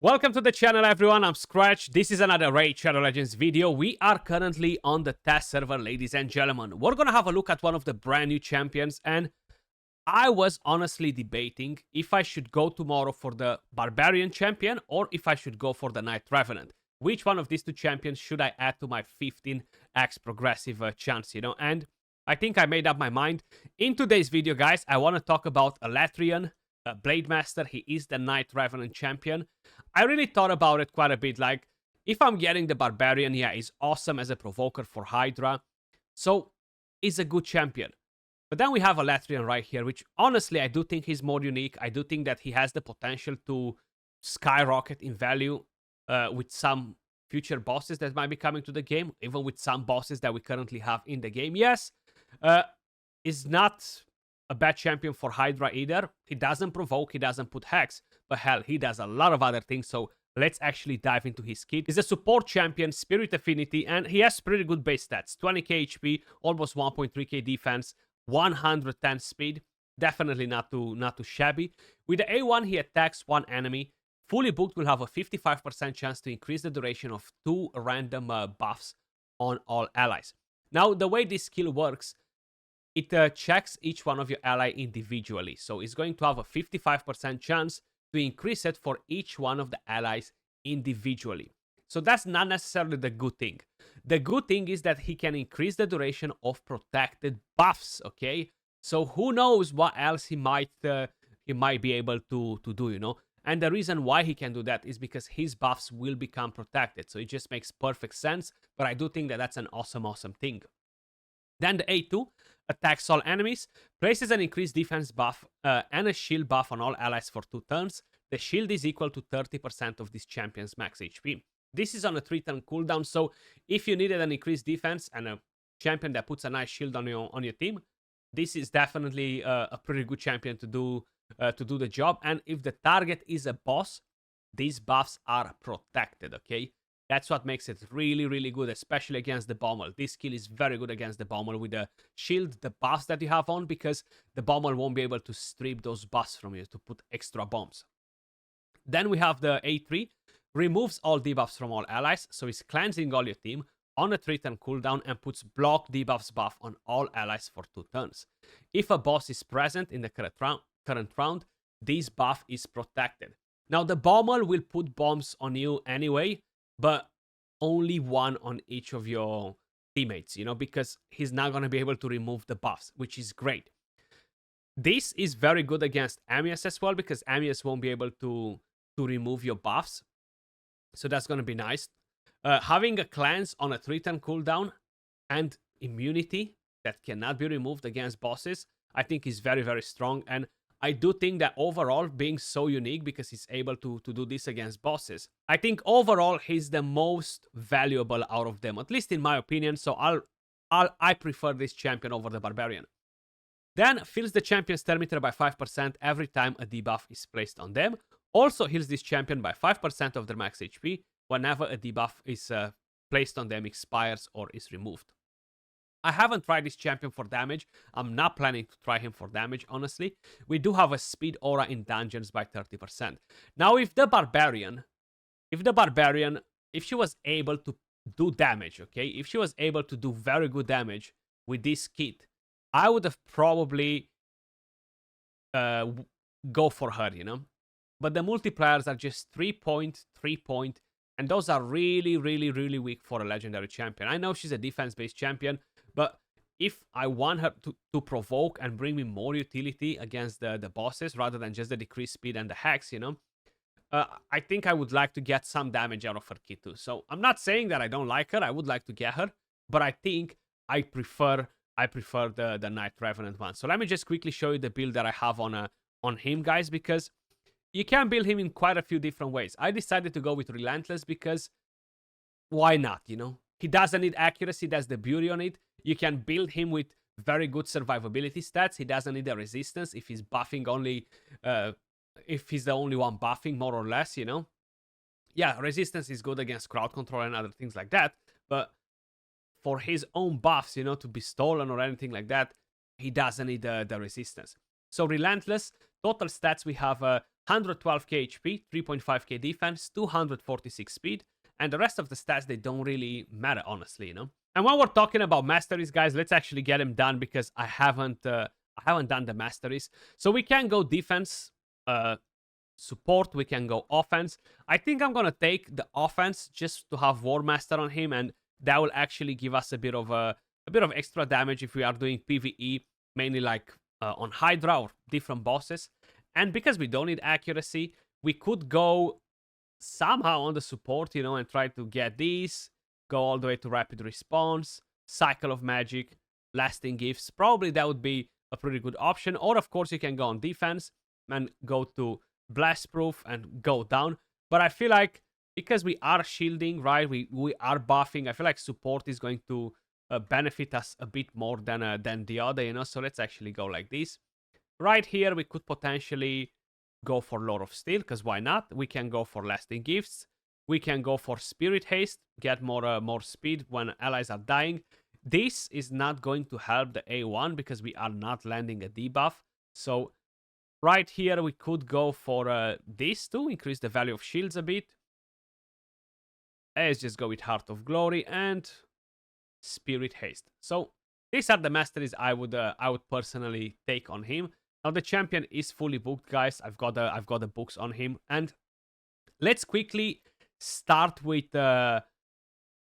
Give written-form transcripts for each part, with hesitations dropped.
Welcome to the channel, everyone. I'm Skratch. This is another Raid Shadow Legends video. We are currently on the test server, ladies and gentlemen. We're gonna have a look at one of the brand new champions, and I was honestly debating if I should go tomorrow for the Barbarian champion or if I should go for the Knight Revenant. Which one of these two champions should I add to my 15x progressive chance, And I think I made up my mind. In today's video, guys, I want to talk about Alatreon Blademaster. He is the Knight Revenant champion. I really thought about it quite a bit. Like, if I'm getting the Barbarian, yeah, he's awesome as a provoker for Hydra. So, he's a good champion. But then we have Alatreon right here, which honestly, I do think he's more unique. I do think that he has the potential to skyrocket in value with some future bosses that might be coming to the game, even with some bosses that we currently have in the game. Yes, is not a bad champion for Hydra either. He doesn't provoke, he doesn't put hex, but hell, he does a lot of other things, so let's actually dive into his kit. He's a support champion, Spirit Affinity, and he has pretty good base stats. 20k HP, almost 1.3k defense, 110 speed. Definitely not too shabby. With the A1, he attacks one enemy. Fully booked will have a 55% chance to increase the duration of 2 random buffs on all allies. Now, the way this skill works, it checks each one of your ally individually. So it's going to have a 55% chance to increase it for each one of the allies individually. So that's not necessarily the good thing. The good thing is that he can increase the duration of protected buffs, okay? So who knows what else he might be able to do, And the reason why he can do that is because his buffs will become protected. So it just makes perfect sense, but I do think that that's an awesome thing. Then the A2 attacks all enemies, places an increased defense buff and a shield buff on all allies for 2 turns. The shield is equal to 30% of this champion's max HP. This is on a 3-turn cooldown, so if you needed an increased defense and a champion that puts a nice shield on your team, this is definitely a pretty good champion to do the job. And if the target is a boss, these buffs are protected, okay? That's what makes it really good, especially against the Bommel. This skill is very good against the Bommel with the shield, the buffs that you have on, because the Bommel won't be able to strip those buffs from you to put extra bombs. Then we have the A3, removes all debuffs from all allies, so it's cleansing all your team on a 3-turn cooldown and puts block debuffs buff on all allies for 2 turns. If a boss is present in the current round, this buff is protected. Now, the Bommel will put bombs on you anyway, but only one on each of your teammates, because he's not going to be able to remove the buffs, which is great. This is very good against Amias as well, because Amias won't be able to remove your buffs. So that's going to be nice. Having a cleanse on a 3-turn cooldown and immunity that cannot be removed against bosses, I think is very strong. And I do think that overall, being so unique because he's able to do this against bosses, I think overall he's the most valuable out of them, at least in my opinion. So I prefer this champion over the Barbarian. Then fills the champion's turn meter by 5% every time a debuff is placed on them. Also heals this champion by 5% of their max HP whenever a debuff is placed on them, expires, or is removed. I haven't tried this champion for damage. I'm not planning to try him for damage, honestly. We do have a speed aura in dungeons by 30%. Now, if the Barbarian, if she was able to do damage, okay? If she was able to do very good damage with this kit, I would have probably go for her, But the multipliers are just 3 point, and those are really weak for a legendary champion. I know she's a defense-based champion, but if I want her to provoke and bring me more utility against the bosses rather than just the decreased speed and the hex, I think I would like to get some damage out of her kit too. So I'm not saying that I don't like her. I would like to get her, but I think I prefer the Knight Revenant one. So let me just quickly show you the build that I have on him, guys, because you can build him in quite a few different ways. I decided to go with Relentless because why not, He doesn't need accuracy. That's the beauty on it. You can build him with very good survivability stats. He doesn't need a resistance if he's buffing only, if he's the only one buffing, more or less, Yeah, resistance is good against crowd control and other things like that. But for his own buffs, to be stolen or anything like that, he doesn't need the resistance. So Relentless, total stats, we have 112k HP, 3.5k defense, 246 speed, and the rest of the stats, they don't really matter, honestly, you know? And when we're talking about masteries, guys, let's actually get him done because I haven't done the masteries. So we can go defense, support, we can go offense. I think I'm gonna take the offense just to have War Master on him, and that will actually give us a bit of extra damage if we are doing PvE, mainly like on Hydra or different bosses. And because we don't need accuracy, we could go somehow on the support, you know, and try to get these, go all the way to rapid response, cycle of magic, lasting gifts. Probably that would be a pretty good option. Or of course you can go on defense and go to blast proof and go down. But I feel like because we are shielding, right, we are buffing, I feel like support is going to benefit us a bit more than the other, you know. So let's actually go like this. Right here we could potentially go for Lord of Steel, because why not? We can go for lasting gifts. We can go for Spirit Haste, get more speed when allies are dying. This is not going to help the A1 because we are not landing a debuff. So right here we could go for this to increase the value of shields a bit. Let's just go with Heart of Glory and Spirit Haste. So these are the masteries I would personally take on him. Now the champion is fully booked, guys. I've got the books on him, and let's quickly start with the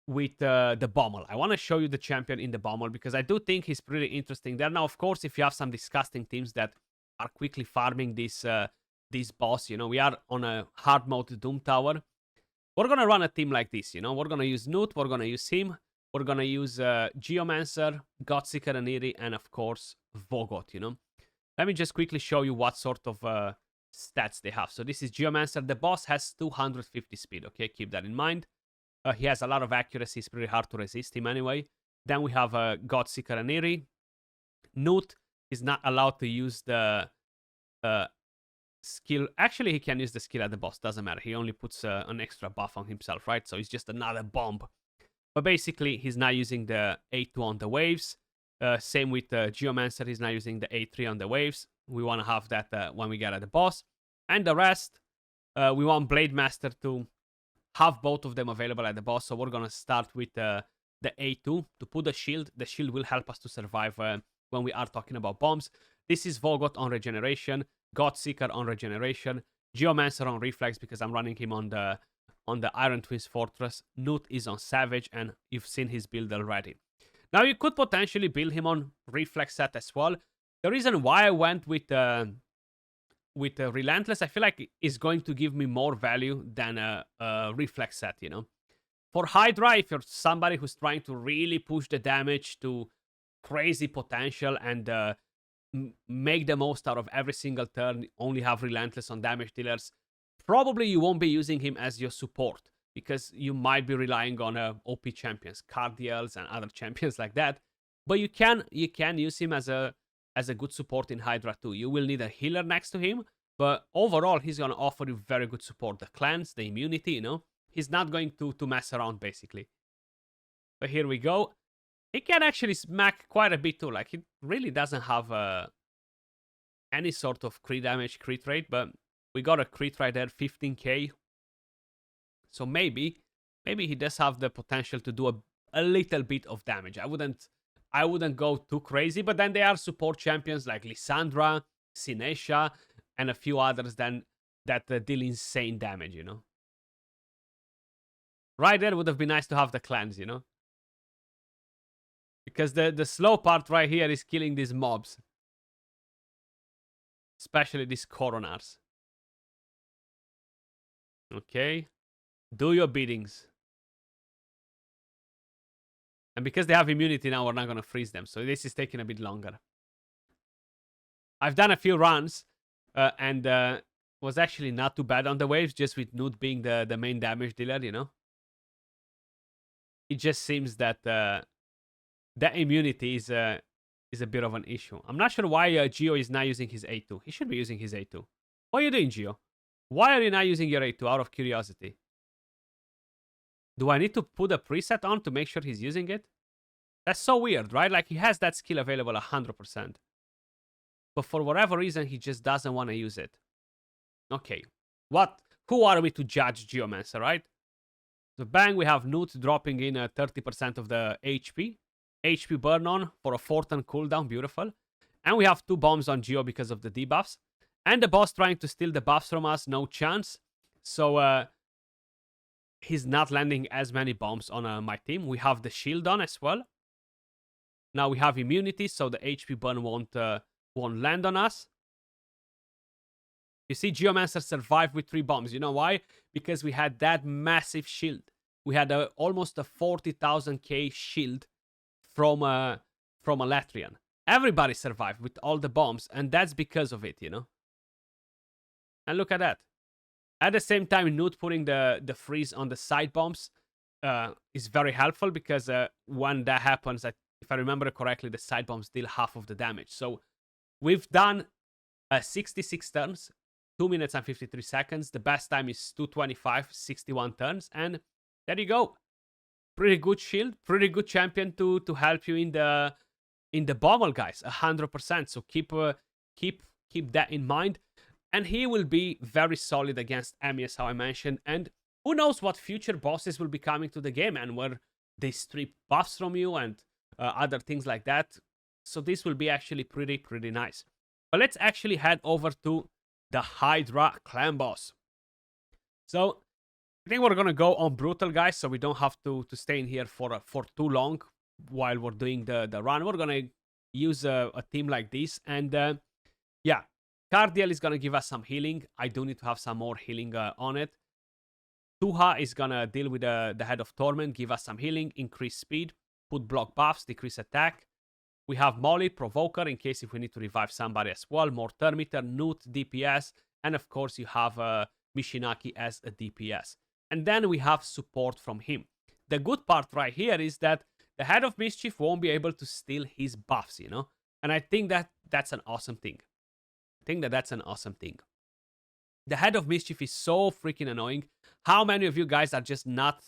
Bommel. I want to show you the champion in the Bommel because I do think he's pretty interesting there. Now, of course, if you have some disgusting teams that are quickly farming this boss, you know, we are on a hard mode Doom Tower. We're gonna run a team like this, you know. We're gonna use Newt. We're gonna use him. We're gonna use Geomancer, Godseeker and Eerie, and of course Vogot, you know. Let me just quickly show you what sort of stats they have. So this is Geomancer. The boss has 250 speed, okay? Keep that in mind. He has a lot of accuracy. It's pretty hard to resist him anyway. Then we have Godseeker and Eerie. Newt is not allowed to use the skill. Actually, he can use the skill at the boss. Doesn't matter. He only puts an extra buff on himself, right? So he's just another bomb. But basically, he's not using the A2 on the waves. Same with Geomancer, he's not using the A3 on the waves. We want to have that when we get at the boss. And the rest, we want Blademaster to have both of them available at the boss. So we're going to start with the A2 to put the shield. The shield will help us to survive when we are talking about bombs. This is Vogot on regeneration, Godseeker on regeneration, Geomancer on reflex because I'm running him on the Iron Twins Fortress. Newt is on Savage, and you've seen his build already. Now, you could potentially build him on Reflex set as well. The reason why I went with Relentless, I feel like is going to give me more value than a Reflex set, you know. For Hydra, if you're somebody who's trying to really push the damage to crazy potential and make the most out of every single turn, only have Relentless on damage dealers, probably you won't be using him as your support, because you might be relying on OP champions, Cardials and other champions like that. But you can use him as a good support in Hydra too. You will need a healer next to him, but overall he's gonna offer you very good support. The cleanse, the immunity, you know. He's not going to mess around basically. But here we go. He can actually smack quite a bit too. Like, he really doesn't have any sort of crit damage, crit rate, but we got a crit right there, 15k. So maybe he does have the potential to do a little bit of damage. I wouldn't go too crazy, but then there are support champions like Lissandra, Sinesha, and a few others that deal insane damage, you know. Right there would have been nice to have the cleanse, you know. Because the slow part right here is killing these mobs. Especially these coronars. Okay. Do your biddings. And because they have immunity now, we're not going to freeze them. So this is taking a bit longer. I've done a few runs. And was actually not too bad on the waves. Just with Newt being the main damage dealer, you know. It just seems that that immunity is a bit of an issue. I'm not sure why Geo is not using his A2. He should be using his A2. What are you doing, Geo? Why are you not using your A2 out of curiosity? Do I need to put a preset on to make sure he's using it? That's so weird, right? Like, he has that skill available 100%. But for whatever reason, he just doesn't want to use it. Okay. Who are we to judge Geomancer, right? So bang, we have Newt dropping in 30% of the HP. HP burn on for a 4-turn cooldown, beautiful. And we have 2 bombs on Geo because of the debuffs. And the boss trying to steal the buffs from us, no chance. So he's not landing as many bombs on my team. We have the shield on as well. Now we have immunity, so the HP burn won't land on us. You see, Geomancer survived with 3 bombs. You know why? Because we had that massive shield. We had almost a 40,000k shield from Alatreon. Everybody survived with all the bombs, and that's because of it, you know? And look at that. At the same time, Newt putting the freeze on the side bombs is very helpful because when that happens, if I remember correctly, the side bombs deal half of the damage. So we've done 66 turns, 2 minutes and 53 seconds. The best time is 2:25, 61 turns. And there you go. Pretty good shield, pretty good champion to help you in the Bommel, guys. 100%. So keep that in mind. And he will be very solid against Emmy, as how I mentioned. And who knows what future bosses will be coming to the game and where they strip buffs from you and other things like that. So this will be actually pretty nice. But let's actually head over to the Hydra clan boss. So I think we're gonna go on brutal, guys, so we don't have to stay in here for too long while we're doing the run. We're gonna use a team like this, and yeah, Cardiel is gonna give us some healing. I do need to have some more healing on it. Tuha is gonna deal with the Head of Torment, give us some healing, increase speed, put block buffs, decrease attack. We have Molly, Provoker, in case if we need to revive somebody as well. More Turn Meter, Newt, DPS. And of course, you have Mishinaki as a DPS. And then we have support from him. The good part right here is that the Head of Mischief won't be able to steal his buffs, you know? And I think that's an awesome thing. That's an awesome thing. The Head of Mischief is so freaking annoying. How many of you guys are just not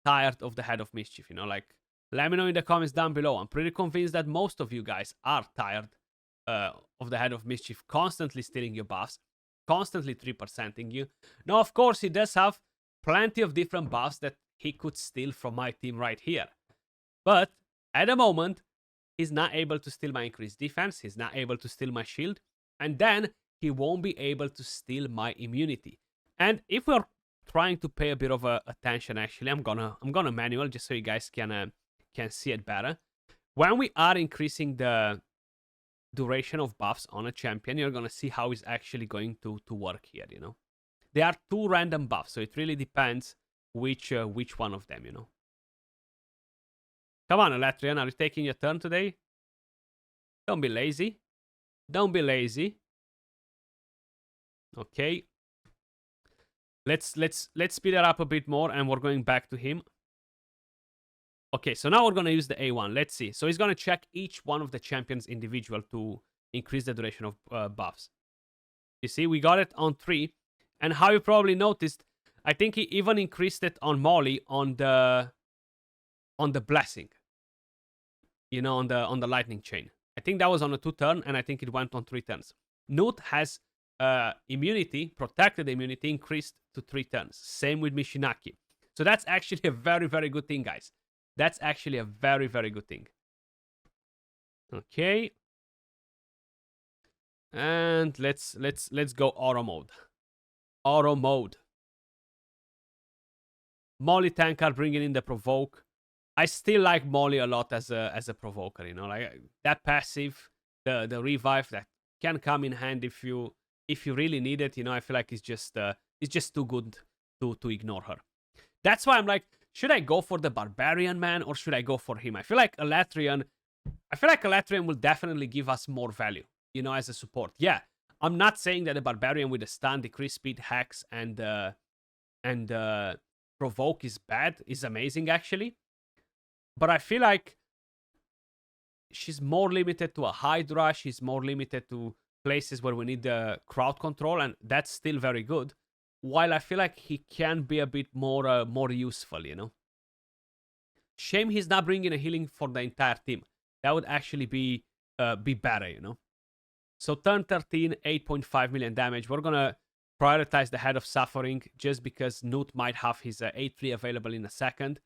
tired of the Head of Mischief, you know? Like, let me know in the comments down below. I'm pretty convinced that most of you guys are tired of the Head of Mischief constantly stealing your buffs, constantly 3%ing you. Now, of course, he does have plenty of different buffs that he could steal from my team right here. But at the moment, he's not able to steal my increased defense. He's not able to steal my shield. And then he won't be able to steal my immunity. And if we're trying to pay a bit of attention, actually, I'm gonna manual just so you guys can see it better. When we are increasing the duration of buffs on a champion, you're gonna see how it's actually going to work here, you know. There are 2 random buffs, so it really depends which one of them, you know. Come on, Alatreon, are you taking your turn today? Don't be lazy. Don't be lazy. Okay. Let's speed it up a bit more, and we're going back to him. Okay, so now we're going to use the A1. Let's see. So he's going to check each one of the champions individual to increase the duration of buffs. You see, we got it on 3. And how you probably noticed, I think he even increased it on Molly on the blessing. You know, on the lightning chain. I think that was on a 2-turn, and I think it went on 3 turns. Newt has immunity, protected immunity, increased to 3 turns. Same with Mishinaki. So that's actually a very good thing, guys. That's actually a very good thing. Okay. And let's go auto mode. Auto mode. Molly Tankard bringing in the provoke. I still like Molly a lot as a provoker, you know, like that passive, the revive that can come in hand if you really need it, you know. I feel like it's just too good to ignore her. That's why I'm like, should I go for the Barbarian, man, or should I go for him? I feel like Alatreon will definitely give us more value, you know, as a support. Yeah, I'm not saying that the Barbarian with the stun, decrease speed, hacks, and provoke is bad. Is amazing, actually. But I feel like she's more limited to a Hydra. She's more limited to places where we need the crowd control, and that's still very good. While I feel like he can be a bit more useful, you know. Shame he's not bringing a healing for the entire team. That would actually be better, you know. So turn 13, 8.5 million damage. We're gonna prioritize the Head of Suffering just because Newt might have his 8-3 available in a second.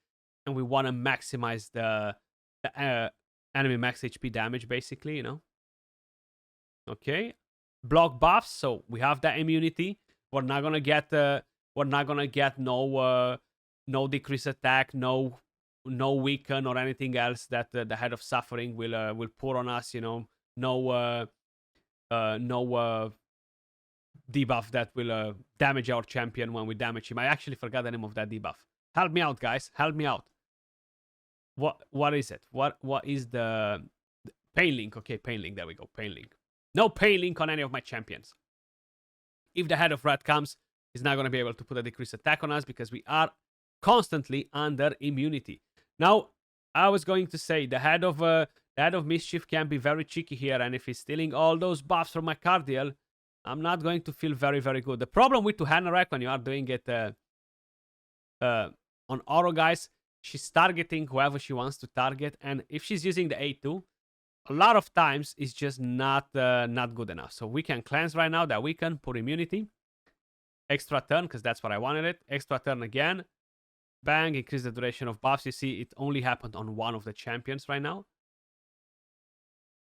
And we want to maximize the enemy max HP damage, basically, you know. Okay. Block buffs. So we have that immunity. We're not gonna get no decrease attack, no weaken or anything else that the Head of Suffering will pour on us, you know. No debuff that will damage our champion when we damage him. I actually forgot the name of that debuff. Help me out, guys. Help me out. What is it? What is the pain link? Okay, pain link. There we go. Pain link. No pain link on any of my champions. If the Head of Red comes, he's not going to be able to put a decreased attack on us because we are constantly under immunity. Now, I was going to say the Head of Mischief can be very cheeky here, and if he's stealing all those buffs from my Cardiel, I'm not going to feel very, very good. The problem with Tuhanarek when you are doing it on Oro, guys, she's targeting whoever she wants to target, and if she's using the A2, a lot of times it's just not good enough. So we can cleanse right now, that we can put immunity. Extra turn, because that's what I wanted it. Extra turn again. Bang, increase the duration of buffs. You see, it only happened on one of the champions right now.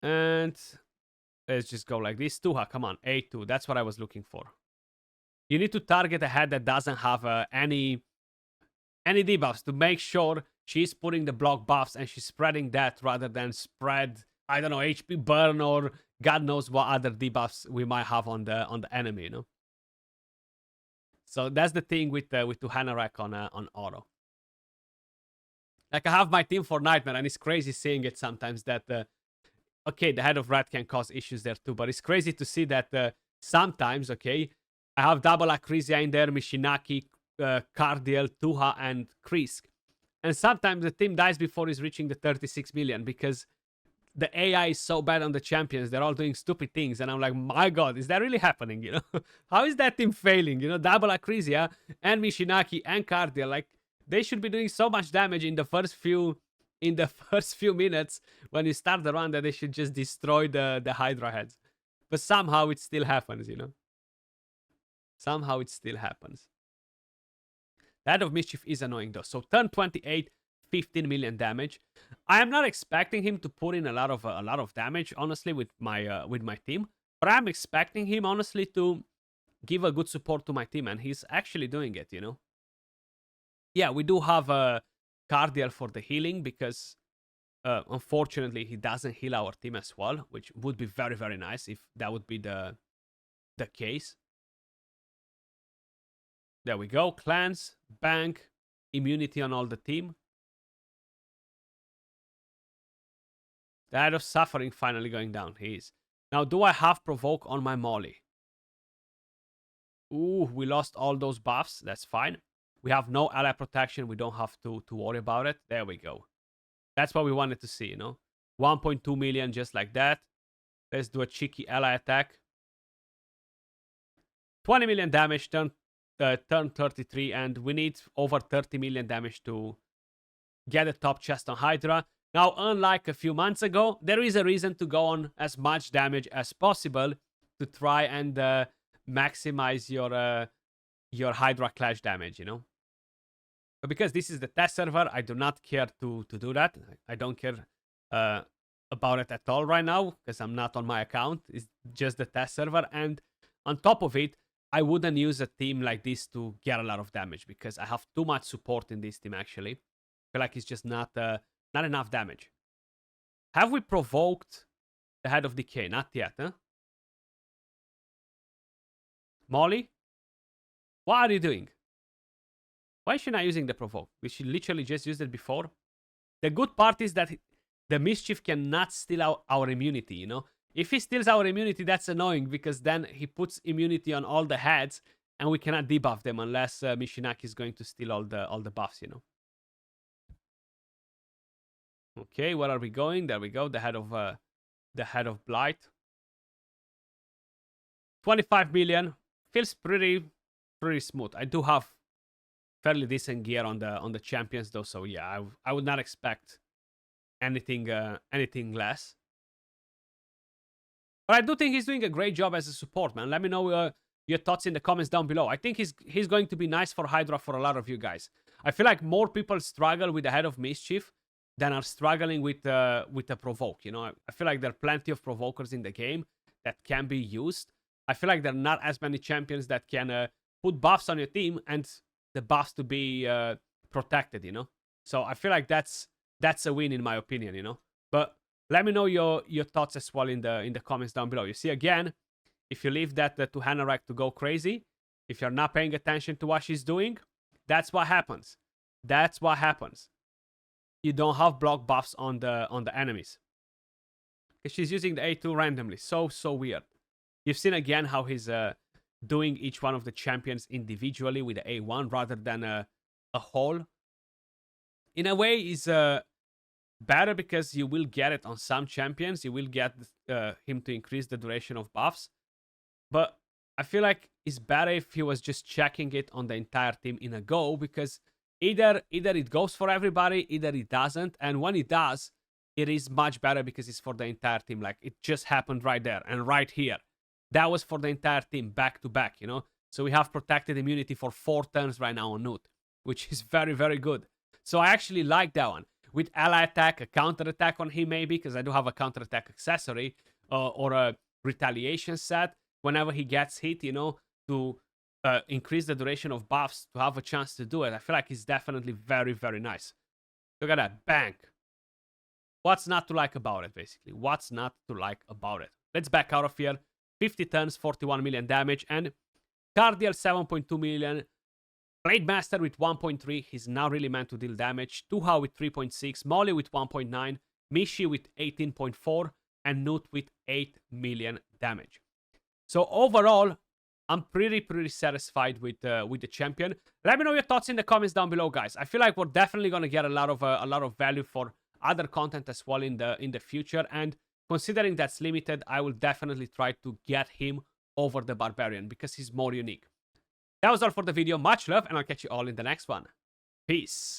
And let's just go like this. Tuha, come on, A2. That's what I was looking for. You need to target a head that doesn't have any debuffs to make sure she's putting the block buffs and she's spreading that rather than spread, I don't know, HP burn or God knows what other debuffs we might have on the enemy, you know. So that's the thing with Tuhanarek on Oro. Like I have my team for Nightmare, and it's crazy seeing it sometimes that okay, the Head of Red can cause issues there too, but it's crazy to see that sometimes, okay, I have double Akrisia in there, Mishinaki, Cardiel, Tuha, and Krisk. And sometimes the team dies before he's reaching the 36 million because the AI is so bad on the champions. They're all doing stupid things. And I'm like, my God, is that really happening? You know, how is that team failing? You know, double Akrisia and Mishinaki and Cardiel, like they should be doing so much damage in the first few minutes when you start the run that they should just destroy the Hydra heads. But somehow it still happens, you know. Somehow it still happens. The Head of Mischief is annoying though. So turn 28, 15 million damage. I am not expecting him to put in a lot of damage, honestly, with my team. But I'm expecting him, honestly, to give a good support to my team, and he's actually doing it, you know. Yeah, we do have a Cardiel for the healing because unfortunately he doesn't heal our team as well, which would be very, very nice if that would be the case. There we go. Cleanse, bank, immunity on all the team. The Head of Suffering finally going down. He is. Now, do I have Provoke on my Molly? Ooh, we lost all those buffs. That's fine. We have no ally protection. We don't have to worry about it. There we go. That's what we wanted to see, you know? 1.2 million just like that. Let's do a cheeky ally attack. 20 million damage, turn 33, and we need over 30 million damage to get a top chest on Hydra. Now, unlike a few months ago, there is a reason to go on as much damage as possible to try and maximize your Hydra clash damage, you know? But because this is the test server, I do not care to do that. I don't care about it at all right now because I'm not on my account. It's just the test server. And on top of it, I wouldn't use a team like this to get a lot of damage because I have too much support in this team, actually. I feel like it's just not enough damage. Have we provoked the Head of Decay? Not yet, huh? Molly? What are you doing? Why is she not using the provoke? We should literally just used it before. The good part is that the Mischief cannot steal our immunity, you know? If he steals our immunity, that's annoying because then he puts immunity on all the heads and we cannot debuff them unless Mishinaki is going to steal all the buffs, you know? Okay, where are we going? There we go. The Head of Blight. 25 million. Feels pretty smooth. I do have fairly decent gear on the champions though, so yeah, I would not expect anything less. But I do think he's doing a great job as a support, man. Let me know your thoughts in the comments down below. I think he's going to be nice for Hydra for a lot of you guys. I feel like more people struggle with the Head of Mischief than are struggling with the Provoke. You know, I feel like there are plenty of Provokers in the game that can be used. I feel like there are not as many champions that can put buffs on your team and the buffs to be protected, you know? So I feel like that's a win in my opinion, you know? But let me know your thoughts as well in the comments down below. You see, again, if you leave that to Hanorach to go crazy, if you're not paying attention to what she's doing, that's what happens. That's what happens. You don't have block buffs on the enemies. Because she's using the A2 randomly. So weird. You've seen again how he's doing each one of the champions individually with the A1 rather than a whole. In a way, is better because you will get it on some champions. You will get him to increase the duration of buffs. But I feel like it's better if he was just checking it on the entire team in a go, because either it goes for everybody, either it doesn't. And when it does, it is much better because it's for the entire team. Like, it just happened right there and right here. That was for the entire team, back to back, you know? So we have protected immunity for 4 turns right now on Newt, which is very, very good. So I actually like that one. With ally attack, a counter attack on him maybe, because I do have a counter attack accessory or a retaliation set. Whenever he gets hit, you know, to increase the duration of buffs, to have a chance to do it. I feel like it's definitely very, very nice. Look at that. Bang. What's not to like about it, basically? What's not to like about it? Let's back out of here. 50 turns, 41 million damage, and Cardial 7.2 million. Blademaster with 1.3. He's not really meant to deal damage. Tuha with 3.6. Molly with 1.9. Mishi with 18.4. And Newt with 8 million damage. So overall, I'm pretty satisfied with the champion. Let me know your thoughts in the comments down below, guys. I feel like we're definitely gonna get a lot of value for other content as well in the future. And considering that's limited, I will definitely try to get him over the Barbarian because he's more unique. That was all for the video. Much love, and I'll catch you all in the next one. Peace.